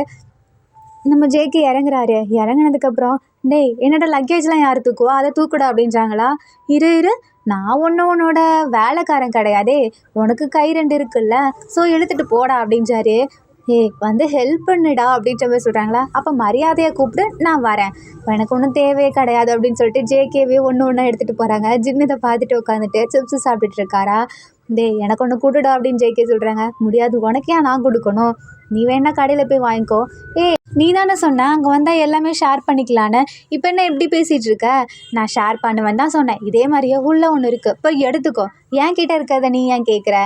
நம்ம ஜேகே இறங்குறாரு. இறங்குனதுக்கப்புறம் டேய் என்னோட லக்கேஜ்லாம் யார் தூக்குவா, அதை தூக்குடா அப்படின்றாங்களா. இரு இரு, நான் உன்னோட வேலைக்காரன் கிடையாதே, உனக்கு கை 2 இருக்குல்ல, ஸோ இழுத்துட்டு போடா அப்படின்றாரு. வந்து ஹெல்ப் பண்ணுடா அப்படின்ற மாதிரி சொல்கிறாங்களா. அப்போ மரியாதையை கூப்பிட்டு நான் வரேன், எனக்கு ஒன்றும் தேவையே கிடையாது அப்படின்னு சொல்லிட்டு ஜேகேவே ஒன்று எடுத்துகிட்டு போகிறாங்க. ஜின்னு இதை பார்த்துட்டு உட்காந்துட்டு சிப்ஸு சாப்பிட்டுட்டு இருக்காரா. எனக்கு ஒன்று கொடுடா அப்படின்னு ஜேகே சொல்கிறாங்க. முடியாது, உனக்கு ஏன் நான் கொடுக்கணும், நீ வேணா கடையில் போய் வாங்கிக்கோ. நீ தானே சொன்ன அங்கே வந்தால் எல்லாமே ஷேர் பண்ணிக்கலான்னு, இப்போ என்ன எப்படி பேசிகிட்டு இருக்க, நான் ஷேர் பண்ணுவேன் தான் சொன்னேன், இதே மாதிரியே உள்ளே ஒன்று இருக்குது போய் எடுத்துக்கோ, ஏன் கிட்டே இருக்கிறத நீ ஏன் கேட்குற,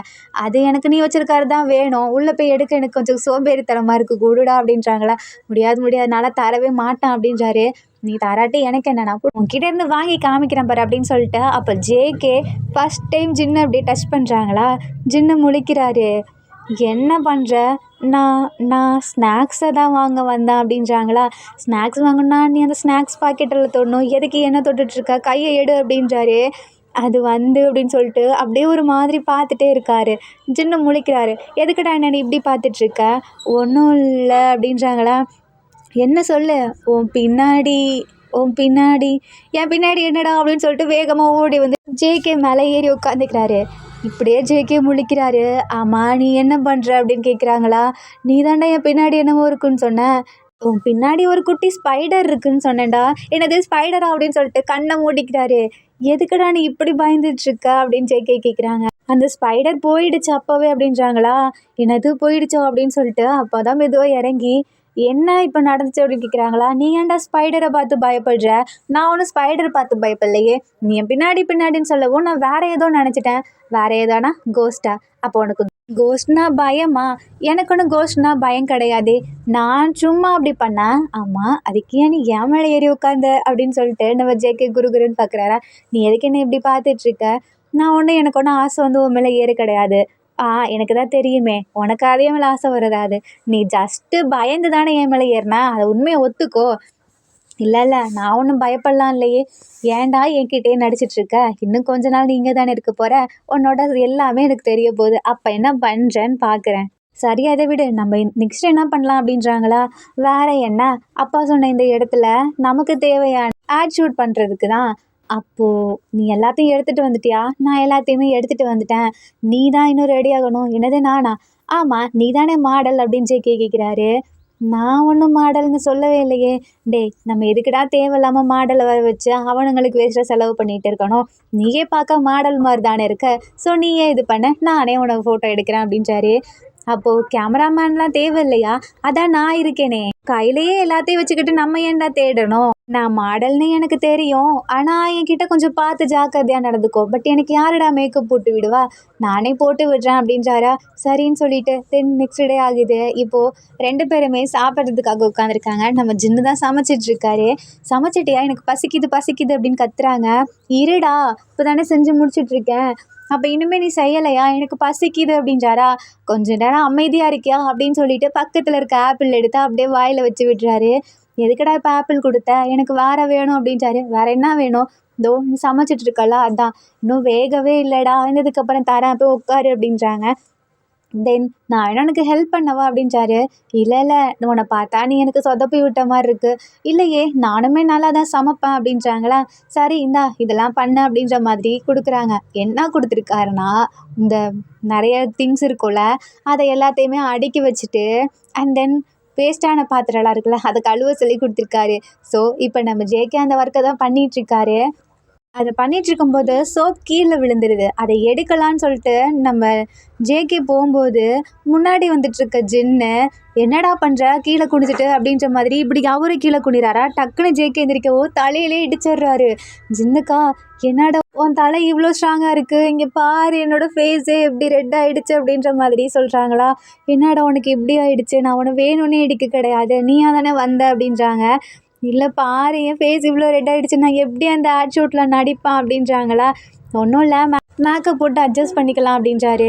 அது எனக்கு நீ வச்சுருக்காரு தான் வேணும், உள்ளே போய் எடுக்க எனக்கு கொஞ்சம் சோம்பேறித்தனமாக இருக்குது கொடுடா அப்படின்றாங்களா. முடியாது முடியாது, நான் தரவே மாட்டேன் அப்படின்றாரு. நீ தராட்டி எனக்கு என்ன, நான் உன்கிட்ட இருந்து வாங்கி காமிக்கிறேன் பாரு அப்படின்னு சொல்லிட்டு அப்போ ஜேகே ஃபஸ்ட் டைம் ஜின்னு அப்படியே டச் பண்ணுறாங்களா. ஜின்னு முழிக்கிறாரு. என்ன பண்ணுற? நான் நான் ஸ்நாக்ஸை தான் வாங்க வந்தேன் அப்படின்றாங்களா. ஸ்நாக்ஸ் வாங்கணும்னா நீ அந்த ஸ்நாக்ஸ் பாக்கெட்டில் தொடணும், எதுக்கு என்ன தொட்டுட்ருக்க, கையை எடு அப்படின்றாரு. அது அப்படின்னு சொல்லிட்டு அப்படியே ஒரு மாதிரி பார்த்துட்டே இருக்காரு. ஜின்னு முழிக்கிறாரு. எதுக்குடா என்ன நீ இப்படி பார்த்துட்ருக்க? ஒன்றும் இல்லை அப்படின்றாங்களா. என்ன சொல்லு? உன் பின்னாடி உன் பின்னாடி என் பின்னாடி என்னடா அப்படின்னு சொல்லிட்டு வேகமாக ஓடி வந்து ஜேகே மேலே ஏறி உட்காந்துக்கிறாரு. இப்படியே ஜேகே முழிக்கிறாரு. ஆமாம் நீ என்ன பண்ணுற அப்படின்னு கேட்குறாங்களா. நீ தாண்டா என் பின்னாடி என்னமோ இருக்குன்னு சொன்ன. உன் பின்னாடி ஒரு குட்டி ஸ்பைடர் இருக்குன்னு சொன்னேன்டா. என்னது ஸ்பைடரா அப்படின்னு சொல்லிட்டு கண்ணை மூடிக்கிறாரு. எதுக்குடா நீ இப்படி பயந்துட்டுருக்க அப்படின்னு ஜேகே கேட்குறாங்க. அந்த ஸ்பைடர் போயிடுச்சு அப்போவே அப்படின்றாங்களா. என்னது போயிடுச்சோ அப்படின்னு சொல்லிட்டு அப்போ தான் மெதுவாக இறங்கி என்ன இப்போ நடந்துச்சு அப்படின்னு கேட்குறாங்களா. நீ ஏன்டா ஸ்பைடரை பார்த்து பயப்படுற? நான் ஒன்றும் ஸ்பைடரை பார்த்து பயப்படலையே. நீ என் பின்னாடி பின்னாடின்னு சொல்லவும் நான் வேற ஏதோ நினச்சிட்டேன். வேற ஏதோனா கோஸ்டா? அப்போ உனக்கு கோஸ்ட்னா பயமா? எனக்கு ஒன்றும் கோஸ்ட்னா பயம் கிடையாது. நான் சும்மா அப்படி பண்ணேன். ஆமாம் அதுக்கு ஏன் நீ என் மேலே ஏறி உட்காந்த அப்படின்னு சொல்லிட்டு நம்ம ஜேகே குருன்னு பார்க்குறாரா. நீ எதுக்கு என்ன இப்படி பார்த்துட்ருக்க? நான் எனக்கு ஒன்றும் ஆசை உன் மேலே ஏறு கிடையாது. எனக்கு தான் தெரியுமே உனக்கு அதே மேலே ஆசை வராது. நீ ஜஸ்ட்டு பயந்து தானே என் மேலே ஏறினா, அதை உண்மையை ஒத்துக்கோ. இல்லை நான் ஒன்றும் பயப்படலாம் இல்லையே. ஏன்டா என்கிட்டயே நடிச்சிட்ருக்க? இன்னும் கொஞ்ச நாள் நீ இங்கே தானே இருக்க போகிற. உன்னோட எல்லாமே எனக்கு தெரிய போகுது. அப்போ என்ன பண்ணுறேன்னு பார்க்குறேன். சரி அதை விடு, நம்ம நெக்ஸ்ட் என்ன பண்ணலாம் அப்படின்றாங்களா. வேற என்ன? அப்பா சொன்ன இந்த இடத்துல நமக்கு தேவையான ஆட் ஷூட் பண்ணுறதுக்கு தான். அப்போது நீ எல்லாத்தையும் எடுத்துகிட்டு வந்துட்டியா? நான் எல்லாத்தையுமே எடுத்துகிட்டு வந்துட்டேன். நீ தான் இன்னும் ரெடி ஆகணும். என்னது நானா? ஆமாம் நீ தானே மாடல் அப்படின்னு கேட்குறாரு. நான் ஒன்றும் மாடல்னு சொல்லவே இல்லையே. டேய் நம்ம எதுக்குடா தேவையில்லாமல் மாடலை வர வச்சு அவனுங்களுக்கு வேஸ்ட்டாக செலவு பண்ணிகிட்டு இருக்கணும். நீயே பார்க்க மாடல் மாதிரி தானே இருக்க. ஸோ நீயே இது பண்ண, நானே உனக்கு ஃபோட்டோ எடுக்கிறேன் அப்படின்றாரு. அப்போது கேமராமேன்லாம் தேவையில்லையா? அதான் நான் இருக்கேனே. கையிலேயே எல்லாத்தையும் வச்சுக்கிட்டு நம்ம ஏன்டா தேடணும்? நான் மாடல்னு எனக்கு தெரியும். ஆனால் என்கிட்ட கொஞ்சம் பார்த்து ஜாக்கிரதையாக நடந்துக்கோ. பட் எனக்கு யாருடா மேக்கப் போட்டு விடுவா? நானே போட்டு விடுறேன் அப்படின்றாரா. சரின்னு சொல்லிட்டு தென் நெக்ஸ்ட் டே ஆகுது. இப்போது 2 பேருமே சாப்பிட்றதுக்காக உட்காந்துருக்காங்க. நம்ம ஜின்னு தான் சமைச்சிட்ருக்காரு. சமைச்சிட்டியா? எனக்கு பசிக்குது பசிக்குது அப்படின்னு கத்துறாங்க. இருடா இப்போ தானே செஞ்சு முடிச்சிட்ருக்கேன். அப்போ இனிமேல் நீ செய்யலையா? எனக்கு பசிக்குது அப்படின்றாரா. கொஞ்ச நேரம் அமைதியாக இருக்கியா அப்படின்னு சொல்லிட்டு பக்கத்தில் இருக்க ஆப்பிள் எடுத்து அப்படியே வாயில் வச்சு விடுறாரு. எதுக்குடா இப்போ ஆப்பிள் கொடுத்த? எனக்கு வேற வேணும் அப்படின்றாரு. வேற என்ன வேணும்? இதோ நீ சமைச்சிட்டு இருக்கல அதான். இன்னும் வேகவே இல்லைடா, வெந்ததுக்கப்புறம் தரேன் போய் உட்காரு அப்படின்றாங்க. தென் நான் வேணா உனக்கு ஹெல்ப் பண்ணவா அப்படின்றாரு. இல்லை உன்னை பார்த்தா நீ எனக்கு சொதப்பி விட்ட மாதிரி இருக்குது. இல்லையே நானுமே நல்லா தான் சமைப்பேன் அப்படின்றாங்களா. சரி இந்தா இதெல்லாம் பண்ண அப்படின்ற மாதிரி கொடுக்குறாங்க. என்ன கொடுத்துருக்காருன்னா இந்த நிறைய திங்ஸ் இருக்கும்ல, அதை எல்லாத்தையுமே அடுக்கி வச்சுட்டு அண்ட் தென் வேஸ்ட்டான பாத்திரம்லாம் இருக்குல்ல அதை கழுவ சொல்லி கொடுத்துருக்காரு. ஸோ இப்போ நம்ம ஜேகே அந்த ஒர்க்கை தான் பண்ணிகிட்ருக்காரு. அதை பண்ணிகிட்ருக்கும்போது சோப் கீழே விழுந்துருது. அதை எடுக்கலான்னு சொல்லிட்டு நம்ம ஜேகே போகும்போது முன்னாடி வந்துட்டுருக்க ஜின்னு என்னடா பண்ணுற கீழே குனிஞ்சிட்டு அப்படின்ற மாதிரி இப்படி அவரு கீழே குனிறாரா. டக்குன்னு ஜேகே எந்திரிக்கவோ தலையிலே இடிச்சிடுறாரு. ஜின்னுக்கா என்னடா உன் தலை இவ்வளோ ஸ்ட்ராங்காக இருக்குது, இங்கே பாரு என்னோட ஃபேஸே எப்படி ரெட் ஆகிடுச்சு அப்படின்ற மாதிரி சொல்கிறாங்களா. என்னடா உனக்கு இப்படி ஆகிடுச்சு, நான் உன்னை வேணும்னே இடிக்க கிடையாது, நீயா தானே வந்த அப்படின்றாங்க. இல்லை பாரு என் ஃபேஸ் இவ்வளோ ரெட் ஆகிடுச்சு, நான் எப்படி அந்த ஆட் ஷூட்டில் நடிப்பேன் அப்படின்றாங்களா. ஒன்றும் இல்லை மேக்கப் போட்டு அட்ஜஸ்ட் பண்ணிக்கலாம் அப்படின்றாரு.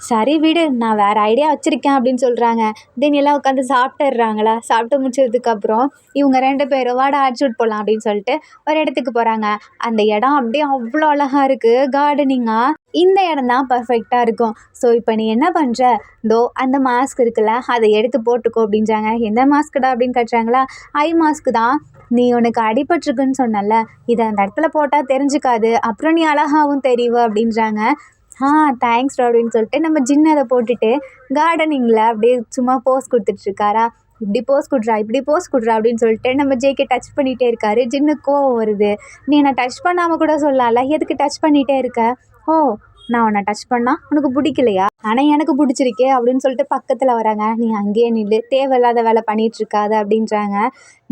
சரி விடு நான் வேறு ஐடியா வச்சுருக்கேன் அப்படின்னு சொல்கிறாங்க. தென் எல்லாம் உட்காந்து சாப்பிட்டுறாங்களா. சாப்பிட்டு முடிச்சதுக்கப்புறம் இவங்க 2 பேரும் வாடா ஆட் ஷூட் போகலாம் அப்படின்னு சொல்லிட்டு ஒரு இடத்துக்கு போகிறாங்க. அந்த இடம் அப்படியே அவ்வளோ அழகாக இருக்குது, கார்டனிங்காக. இந்த இடம் தான் பர்ஃபெக்டாக இருக்கும். ஸோ இப்போ நீ என்ன பண்ணுற? தோ அந்த மாஸ்க் இருக்குல்ல அதை எடுத்து போட்டுக்கோ அப்படின்றாங்க. எந்த மாஸ்க்குடா அப்படின்னு கட்டுறாங்களா. ஐ மாஸ்க்கு தான். நீ உனக்கு அடிபட்டிருக்குன்னு சொன்னல, இதை அந்த இடத்துல போட்டால் தெரிஞ்சுக்காது, அப்புறம் நீ அழகாகவும் தெரிவ அப்படின்றாங்க. தேங்க்ஸ் அப்படின்னு சொல்லிட்டு நம்ம ஜின்னு அதை போட்டுட்டு கார்டனிங்கில் அப்படியே சும்மா போஸ் கொடுத்துட்ருக்காரா. இப்படி போஸ் கொடுறா இப்படி போஸ் கொடுறா அப்படின்னு சொல்லிட்டு நம்ம ஜேகே டச் பண்ணிகிட்டே இருக்காரு. ஜின்னுக்கு கோவம் வருது. நீ என்னை டச் பண்ணாமல் கூட சொல்லலாம்ல, எதுக்கு டச் பண்ணிகிட்டே இருக்க? ஓ நான் உன்னை டச் பண்ணால் உனக்கு பிடிக்கலையா? ஆனால் எனக்கு பிடிச்சிருக்கே அப்படின்னு சொல்லிட்டு பக்கத்தில் வராங்க. நீ அங்கேயே நில்லு, தேவையில்லாத வேலை பண்ணிகிட்ருக்காது அப்படின்றாங்க.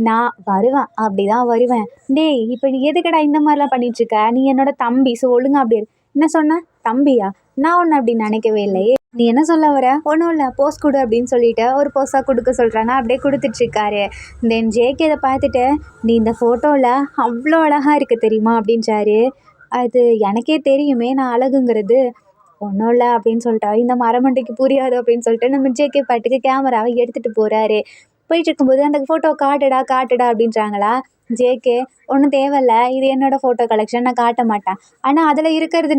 நான் வருவேன், அப்படி தான் வருவேன். டேய் இப்போ நீ எதுக்கடா இந்த மாதிரிலாம் பண்ணிகிட்ருக்க? நீ என்னோட தம்பி, ஸோ ஒழுங்கா அப்படி என்ன சொன்ன? தம்பியா? நான் ஒன்று அப்படி நினைக்கவே இல்லையே. நீ என்ன சொல்ல வர? ஒன்றும் இல்லை போஸ் கொடு அப்படின்னு சொல்லிட்டு ஒரு போஸாக கொடுக்க சொல்கிறாங்க. அப்படியே கொடுத்துட்ருக்காரு. தென் ஜேகே இதை பார்த்துட்டு நீ இந்த ஃபோட்டோவில் அவ்வளோ அழகாக இருக்குது தெரியுமா அப்படின்றாரு. அது எனக்கே தெரியுமே நான் அழகுங்கிறது. ஒன்றும் இல்லை அப்படின்னு சொல்லிட்டா இந்த மரமண்டைக்கு புரியாது அப்படின்னு சொல்லிட்டு நம்ம ஜேகே பாட்டுக்கு கேமராவை எடுத்துகிட்டு போகிறாரு. போயிட்டு இருக்கும்போது அந்த ஃபோட்டோ காட்டுடா காட்டுடா அப்படின்றாங்களா. ஜேகே ஒன்றும் தேவையில்ல, இது என்னோட ஃபோட்டோ கலெக்ஷன், நான் காட்ட மாட்டேன். ஆனால் அதில் இருக்கிறது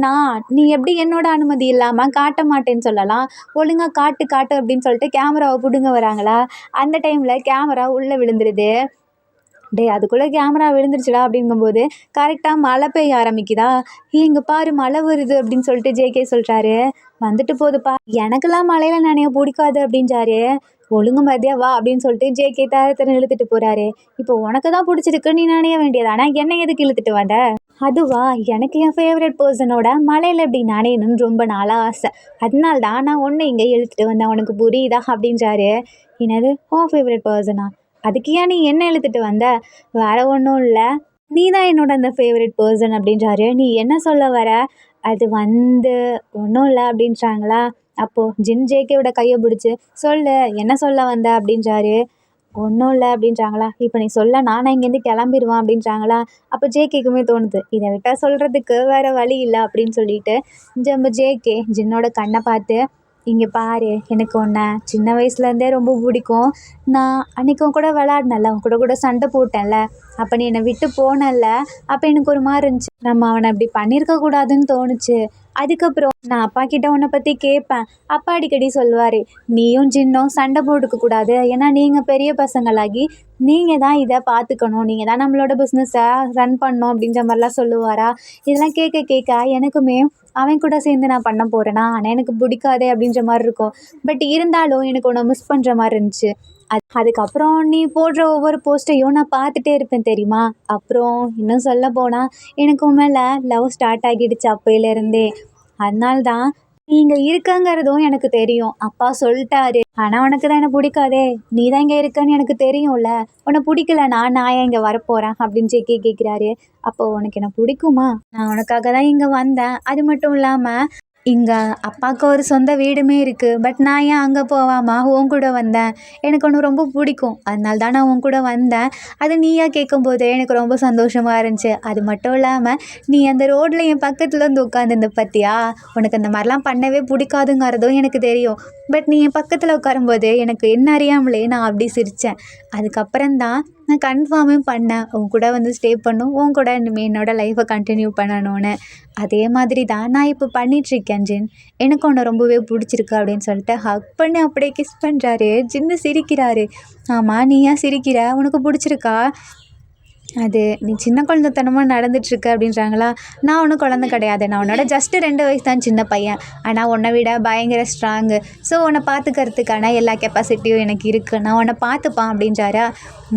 நீ எப்படி என்னோட அனுமதி இல்லாமல் காட்ட மாட்டேன்னு சொல்லலாம். ஒழுங்காக காட்டு காட்டு அப்படின்னு சொல்லிட்டு கேமராவை பிடுங்க வராங்களா. அந்த டைமில் கேமரா உள்ளே விழுந்துருது. டேய் அதுக்குள்ளே கேமரா விழுந்துருச்சுடா அப்படிங்கும்போது கரெக்டாக மழை பெய்ய ஆரம்பிக்குதா. இங்கே பாரு மழை வருது அப்படின்னு சொல்லிட்டு ஜேகே சொல்கிறாரு. வந்துட்டு போகுதுப்பா, எனக்கெல்லாம் மழையில நனைய பிடிக்காது அப்படின்றாரு. ஒழுங்கு மதியா வா அப்படின்னு சொல்லிட்டு ஜேகே தரத்தனை இழுத்துட்டு போகிறாரு. இப்போ உனக்கு தான் பிடிச்சிருக்கு, நீ நனைய வேண்டியது, ஆனால் என்னை எதுக்கு இழுத்துட்டு வந்த? அதுவா, எனக்கு என் ஃபேவரட் பர்சனோட மலையில் இப்படி நனையணும்னு ரொம்ப நாளாக ஆசை, அதனால தான் நான் ஒன்று இங்கே இழுத்துட்டு வந்தேன், உனக்கு புரியுதா அப்படின்றாரு. என்னது உன் ஃபேவரட் பர்சனா? அதுக்கு ஏன் நீ என்ன இழுத்துட்டு வந்த? வேற ஒன்றும் இல்லை, நீ தான் என்னோட அந்த ஃபேவரட் பர்சன் அப்படின்றாரு. நீ என்ன சொல்ல வர? அது ஒன்றும் இல்லை அப்படின்றாங்களா. அப்போது ஜின் ஜேகேவோட கையை பிடிச்சி சொல்லு, என்ன சொல்ல வந்த அப்படின்றாரு. ஒன்றும் இல்லை அப்படின்றாங்களா. இப்போ நீ சொல்ல நான் இங்கேருந்து கிளம்பிடுவான் அப்படின்றாங்களா. அப்போ ஜேகேக்குமே தோணுது, இதை விட்டால் சொல்கிறதுக்கு வேறு வழி இல்லை அப்படின்னு சொல்லிட்டு நம்ம ஜேகே ஜின்னோட கண்ணை பார்த்து, இங்கே பாரு, எனக்கு உன்னை சின்ன வயசுலேருந்தே ரொம்ப பிடிக்கும். நான் அன்றைக்கி உன் கூட விளாட்னல, உன் கூட சண்டை போட்டேன்ல, அப்போ நீ என்னை விட்டு போனல, அப்போ எனக்கு ஒரு மாதிரி இருந்துச்சு, நம்ம அவனை அப்படி பண்ணியிருக்கக்கூடாதுன்னு தோணுச்சு. அதுக்கப்புறம் நான் அப்பா கிட்ட உன்னை பற்றி கேட்பேன். அப்பா அடிக்கடி சொல்லுவார், நீயும் ஜின்னும் சண்டை போட்டுக்கக்கூடாது, ஏன்னா நீங்கள் பெரிய பசங்களாகி நீங்கள் தான் இதை பார்த்துக்கணும், நீங்கள் தான் நம்மளோட பிஸ்னஸை ரன் பண்ணணும் அப்படின்ற மாதிரிலாம் சொல்லுவாரா. இதெல்லாம் கேட்க கேட்க எனக்குமே அவன் கூட சேர்ந்து நான் பண்ண போகிறேன்னா, ஆனால் எனக்கு பிடிக்காதே அப்படின்ற மாதிரி இருக்கும். பட் இருந்தாலும் எனக்கு உன்னை மிஸ் பண்ணுற மாதிரி இருந்துச்சு. அதுக்கப்புறம் நீ போடுற ஒவ்வொரு போஸ்ட்டையும் நான் பார்த்துட்டே இருப்பேன் தெரியுமா. அப்புறம் இன்னும் சொல்ல போனால் எனக்கு உன் மேலே லவ் ஸ்டார்ட் ஆகிடுச்சு அப்போயிலேருந்தே. அதனால தான் நீ இங்கே இருக்கங்கிறதும் எனக்கு தெரியும், அப்பா சொல்லிட்டாரு. ஆனால் உனக்கு தான் என்னை பிடிக்காதே, நீ தான் இங்கே இருக்கன்னு எனக்கு தெரியும்ல, உன்னை பிடிக்கலண்ணா நான் ஏன் இங்கே வரப்போகிறேன் அப்படின்னு கேட்குறாரு. அப்போது உனக்கு என்ன பிடிக்குமா? நான் உனக்காக தான் இங்கே வந்தேன். அது மட்டும் இல்லாமல் இங்கே அப்பாவுக்கு ஒரு சொந்த வீடுமே இருக்குது. பட் நான் ஏன் அங்கே போகாமா உன் கூட வந்தேன், எனக்கு ஒன்று ரொம்ப பிடிக்கும், அதனால தான் நான் உன் கூட வந்தேன். அது நீயா கேட்கும்போது எனக்கு ரொம்ப சந்தோஷமாக இருந்துச்சு. அது மட்டும் இல்லாமல் நீ அந்த ரோட்டில் என் பக்கத்தில் வந்து உட்காந்துருந்த பற்றியா, உனக்கு அந்த மாதிரிலாம் பண்ணவே பிடிக்காதுங்கிறதும் எனக்கு தெரியும். பட் நீ என் பக்கத்தில் உட்காரும்போது எனக்கு என்ன அறியாமலே நான் அப்படி சிரித்தேன். அதுக்கப்புறம்தான் நான் கன்ஃபார்மே பண்ணேன், உன் கூட வந்து ஸ்டே பண்ணும், உன் கூட இனிமேல் என்னோடய லைஃப்பை கண்டினியூ பண்ணணும்னு. அதே மாதிரி தான் நான் இப்போ பண்ணிகிட்ருக்கேன் ஜின், எனக்கு உன்னை ரொம்பவே பிடிச்சிருக்கு அப்படின்னு சொல்லிட்டு ஹக் பண்ணி அப்படியே கிஸ் பண்ணுறாரு. ஜின்னு சிரிக்கிறாரு. ஆமாம், நீ ஏன் சிரிக்கிற, உனக்கு பிடிச்சிருக்கா? அது நீ சின்ன குழந்தைத்தனமாக நடந்துட்டுருக்க அப்படின்றாங்களா. நான் ஒன்றும் குழந்தை கிடையாது, நான் உன்னோட ஜஸ்ட்டு 2 வயசு தான் சின்ன பையன், ஆனால் உன்னை விட பயங்கர ஸ்ட்ராங்கு. ஸோ உன்னை பார்த்துக்கிறதுக்கான எல்லா கெப்பாசிட்டியும் எனக்கு இருக்குது, நான் உன்னை பார்த்துப்பான் அப்படின்றாரா.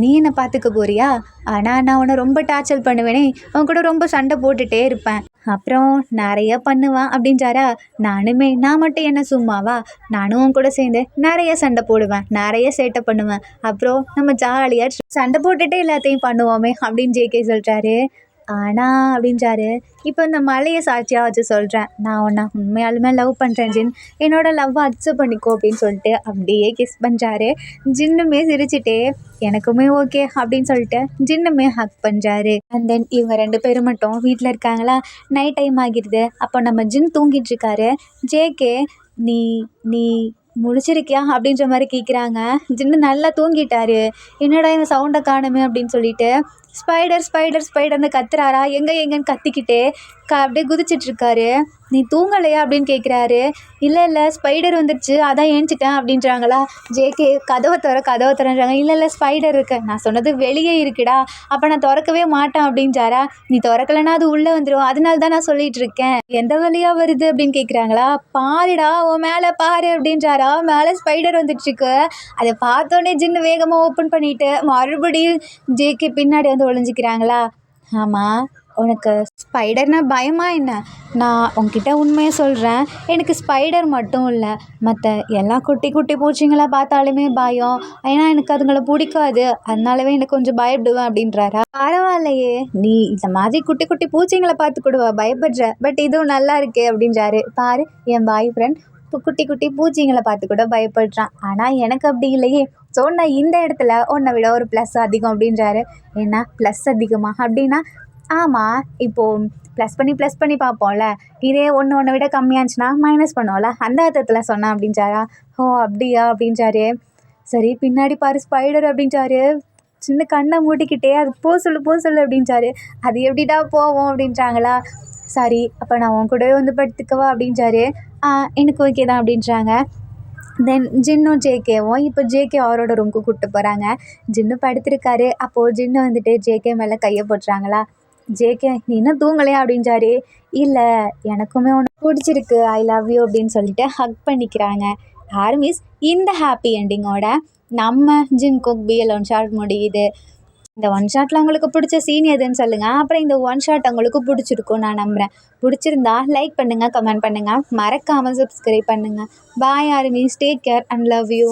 நீ என்னை பார்த்துக்க போறியா? ஆனால் நான் உன்னை ரொம்ப டார்ச்சர் பண்ணுவேனே, உன் கூட ரொம்ப சண்டை போட்டுகிட்டே இருப்பேன், அப்புறம் நிறைய பண்ணுவேன் அப்படின்றாரா. நான் மட்டும் என்ன சும்மாவா, நானும் உன் கூட சேர்ந்து நிறைய சண்டை போடுவேன், நிறைய சேட்டை பண்ணுவேன், அப்புறம் நம்ம ஜாலியாக சண்டை போட்டுட்டு எல்லாத்தையும் பண்ணுவோமே அப்படின்னு ஜேகே சொல்கிறாரு. ஆனால் அப்படின்றாரு. இப்போ இந்த மலையை சாட்சியாக வச்சு சொல்கிறேன், நான் உன்னை உண்மையாலுமே லவ் பண்ணுறேன் ஜின், என்னோடய லவ்வை அக்செப்ட் பண்ணிக்கோ அப்படின்னு சொல்லிட்டு அப்படியே கிஸ் பண்ணுறாரு. ஜின்னுமே சிரிச்சுட்டே எனக்குமே ஓகே அப்படின்னு சொல்லிட்டு ஜின்னுமே ஹக் பண்ணுறாரு. அண்ட் தென் இவங்க 2 பேரும் மட்டும் வீட்டில் இருக்காங்களா. நைட் டைம் ஆகிடுது. அப்போ நம்ம ஜின் தூங்கிட்டு இருக்காரு. ஜேகே நீ நீ முழிச்சிருக்கியா அப்படின்ற மாதிரி கேட்குறாங்க. ஜின்னு நல்லா தூங்கிட்டாரு. என்னடா இவன் சவுண்டை காணுமே அப்படின்னு சொல்லிட்டு ஸ்பைடர் ஸ்பைடர் ஸ்பைடர்னு கத்துறாரா, எங்கன்னு கத்திக்கிட்டே அப்படியே குதிச்சிட்ருக்காரு. நீ தூங்கலையா அப்படின்னு கேட்குறாரு. இல்லை ஸ்பைடர் வந்துடுச்சு, அதான் ஏஞ்சிட்டேன் அப்படின்றாங்களா. ஜேகே கதவை திறன்றாங்க. இல்லை ஸ்பைடர் இருக்கு, நான் சொன்னது வெளியே இருக்குடா, அப்போ நான் திறக்கவே மாட்டேன் அப்படின்றாரா. நீ திறக்கலைன்னா அது உள்ளே வந்துடும், அதனால தான் நான் சொல்லிகிட்டு இருக்கேன், எந்த வழியாக வருது அப்படின்னு கேட்குறாங்களா. பாருடா உன் மேலே பாரு அப்படின்றாரா. மேலே ஸ்பைடர் வந்துட்டுருக்கு. அதை பார்த்தோன்னே ஜின்னு வேகமாக ஓப்பன் பண்ணிவிட்டு மறுபடியும் ஜேகே பின்னாடி வந்து ஒளிஞ்சிக்கிறாங்களா. ஆமாம், உனக்கு ஸ்பைடர்னா பயமா என்ன? நான் உன்கிட்ட உண்மையை சொல்கிறேன், எனக்கு ஸ்பைடர் மட்டும் இல்லை, மற்ற எல்லா குட்டி குட்டி பூச்சிங்களை பார்த்தாலுமே பயம், ஏன்னா எனக்கு அதுங்களை பிடிக்காது, அதனாலவே எனக்கு கொஞ்சம் பயப்படுவேன் அப்படின்றாரா. பரவாயில்லையே, நீ இந்த மாதிரி குட்டி குட்டி பூச்சிங்களை பார்த்து கூட பயப்படுற, பட் இதுவும் நல்லா இருக்கே அப்படின்றாரு. பாரு, என் பாய் ஃப்ரெண்ட் குட்டி குட்டி பூச்சிங்களை பார்த்து கூட பயப்படுறான், ஆனால் எனக்கு அப்படி இல்லையே. ஸோ நான் இந்த இடத்துல உன்னை விட ஒரு ப்ளஸ் அதிகம் அப்படின்றாரு. என்ன ப்ளஸ் அதிகமா அப்படின்னா, ஆமாம். இப்போது ப்ளஸ் பண்ணி பார்ப்போம்ல. இதே ஒன்று விட கம்மியாச்சுன்னா மைனஸ் பண்ணுவோம்ல. அந்த அர்த்தத்தில் சொன்னேன் அப்படின்ட்டாரா. ஓ அப்படியா அப்படின்ட்டாரு. சரி பின்னாடி பாரு ஸ்பைடர் அப்படின்ட்டாரு. சின்ன கண்ணை மூடிக்கிட்டே அது போ சொல்லு அப்படின்ட்டாரு. அது எப்படிடா போவோம் அப்படின்ட்டாங்களா. சரி அப்போ நான் உன் கூடவே வந்து படுத்துக்கவா அப்படின்ட்டாரு. எனக்கு ஓகே தான் அப்படின்றாங்க. தென் ஜின்னும் ஜேகேவும் இப்போ ஜேகே அவரோட ரூமுக்கு கூப்பிட்டு போகிறாங்க. ஜின்னு படுத்திருக்காரு. அப்போது ஜின்னு வந்துட்டு ஜேகே மேலே கையை போட்டுறாங்களா. ஜேகே நீ இன்னும் தூங்கலையா அப்படின்றாரு. இல்லை எனக்குமே ஒன்று பிடிச்சிருக்கு ஐ லவ் யூ அப்படின்னு சொல்லிட்டு ஹக் பண்ணிக்கிறாங்க. ஆர்மிஸ் இந்த ஹாப்பி எண்டிங்கோட நம்ம ஜின்குக் பிஎல் ஷாட் முடியுது. இந்த ஒன் ஷாட்டில் உங்களுக்கு பிடிச்ச சீன் எதுன்னு சொல்லுங்கள். அப்புறம் இந்த ஒன் ஷாட் உங்களுக்கு பிடிச்சிருக்கும் நான் நம்புகிறேன். பிடிச்சிருந்தா லைக் பண்ணுங்கள், கமெண்ட் பண்ணுங்கள், மறக்காமல் சப்ஸ்கிரைப் பண்ணுங்கள். Bye armies, take care and love you.